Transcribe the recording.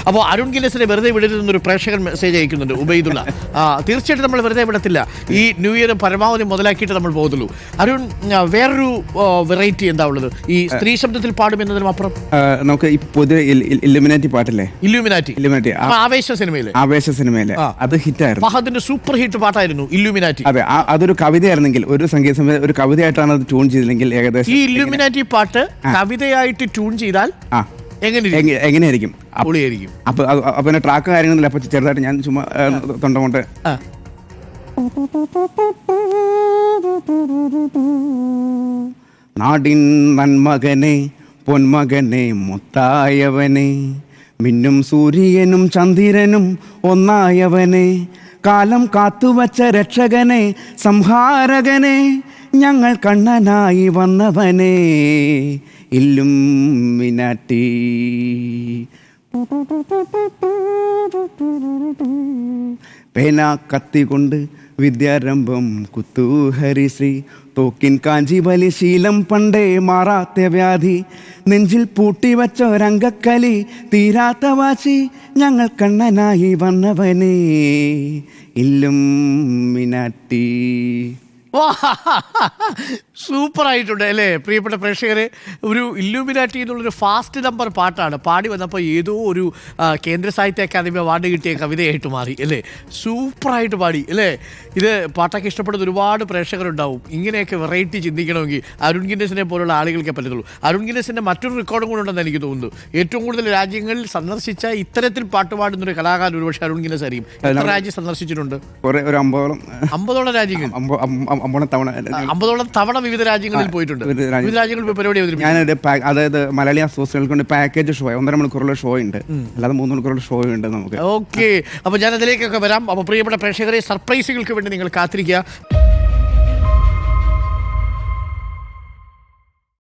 അപ്പോൾ അരുൺ ഗിന്നസിനെ വെറുതെ വിടരുതെന്നൊരു പ്രേക്ഷകൻ മെസ്സേജ് അയക്കുന്നുണ്ട്, ഉബൈദുള്ള. തീർച്ചയായിട്ടും നമ്മൾ വെറുതെ വിടത്തില്ല. ഈ ന്യൂ ഇയർ പരമാവധി മുതലാക്കിയിട്ട് നമ്മൾ പോകുന്നുള്ളൂ. അരുൺ, വേറൊരു വെറൈറ്റി എന്താ ഉള്ളത് ഈ സ്ത്രീ ശബ്ദത്തിൽ പാടും എന്നതിനും അപ്പുറം? നമുക്ക് ഈ പൊതുവെ ഇല്ലുമിനാറ്റി പാട്ടില്ലേ, ഇല്ലുമിനാറ്റി ആവേശ സിനിമയിലെ അത് ഹിറ്റായിരുന്നു. ഫഹദിന്റെ സൂപ്പർ ഹിറ്റ് പാട്ടായിരുന്നു ഇല്ലുമിനാറ്റി. അതെ, അതൊരു കവിതയായിരുന്നെങ്കിൽ, ഒരു സംഗീത സംവിധാനം ഒരു കവിതയായിട്ടാണ് അത് ട്യൂൺ ചെയ്തില്ലെങ്കിൽ ഏകദേശം ഈ ഇല്ലുമിനാറ്റി പാട്ട് കവിതയായിട്ട് ട്യൂൺ ചെയ്താൽ എങ്ങനെയായിരിക്കും? പൊളിയായിരിക്കും. പിന്നെ ട്രാക്ക് കാര്യങ്ങളില്ല. അപ്പൊ ചെറുതായിട്ട് ഞാൻ ചുമ്മാ തൊണ്ട കൊണ്ട് നാടിൻ നന്മകനെ പൊന്മകനെ മുത്തായവനെ മിന്നും സൂര്യനും ചന്ദ്രനും ഒന്നായവനെ കാലം കാത്തുവച്ച രക്ഷകനെ സംഹാരകനെ ഞങ്ങൾ കണ്ണനായി വന്നവനെ ഇല്ലുമിനാറ്റി. പേന കത്തി കൊണ്ട് വിദ്യാരംഭം കുത്തൂഹരിശ്രീ തോക്കിൻ കാഞ്ചി വലി ശീലം പണ്ടേ മാറാത്ത വ്യാധി നെഞ്ചിൽ പൂട്ടിവച്ചൊരംഗക്കലി തീരാത്ത വാശി ഞങ്ങൾ കണ്ണനായി വന്നവനെ ഇല്ലുമിനാറ്റി. സൂപ്പർ ആയിട്ടുണ്ട് അല്ലേ പ്രിയപ്പെട്ട പ്രേക്ഷകരെ? ഒരു ഇല്ലുമിനാറ്റി എന്നുള്ളൊരു ഫാസ്റ്റ് നമ്പർ പാട്ടാണ്. പാടി വന്നപ്പോൾ ഏതോ ഒരു കേന്ദ്ര സാഹിത്യ അക്കാദമി അവാർഡ് കിട്ടിയ കവിതയായിട്ട് മാറി അല്ലേ? സൂപ്പറായിട്ട് പാടി അല്ലേ? ഇത് പാട്ടൊക്കെ ഇഷ്ടപ്പെടുന്ന ഒരുപാട് പ്രേക്ഷകരുണ്ടാവും. ഇങ്ങനെയൊക്കെ വെറൈറ്റി ചിന്തിക്കണമെങ്കിൽ അരുൺ ഗിന്നസിനെ പോലുള്ള ആളുകൾക്കേ പറ്റത്തുള്ളൂ. അരുൺ ഗിന്നസിൻ്റെ മറ്റൊരു റെക്കോർഡും കൂടെ ഉണ്ടെന്ന് എനിക്ക് തോന്നുന്നു. ഏറ്റവും കൂടുതൽ രാജ്യങ്ങളിൽ സന്ദർശിച്ച ഇത്തരത്തിൽ പാട്ട് പാടുന്നൊരു കലാകാരൻ ഒരുപക്ഷെ അരുൺ ഗിന്നസ് ആയിരിക്കും. എത്ര രാജ്യം സന്ദർശിച്ചിട്ടുണ്ട്? 50ഓളം രാജ്യങ്ങൾ. 50ഓളം തവണ വിവിധ രാജ്യങ്ങളിൽ പോയിട്ടുണ്ട്. വിവിധ രാജ്യങ്ങളിൽ പോയി പരിപാടി ഞാനൊരു അതായത് മലയാളി അസോസിയേഷനുകൾക്ക് കൊണ്ട് പാക്കേജ് ഷോ 1.5 മണിക്കൂറുള്ള ഷോ ഉണ്ട്, അല്ലാതെ 3 മണിക്കൂറുള്ള ഷോ ഉണ്ട് നമുക്ക്. ഓക്കെ, അപ്പോൾ ഞാൻ അതിലേക്കൊക്കെ വരാം. അപ്പോൾ പ്രിയപ്പെട്ട പ്രേക്ഷകരെ, സർപ്രൈസുകൾക്ക് വേണ്ടി നിങ്ങൾ കാത്തിരിക്കുക.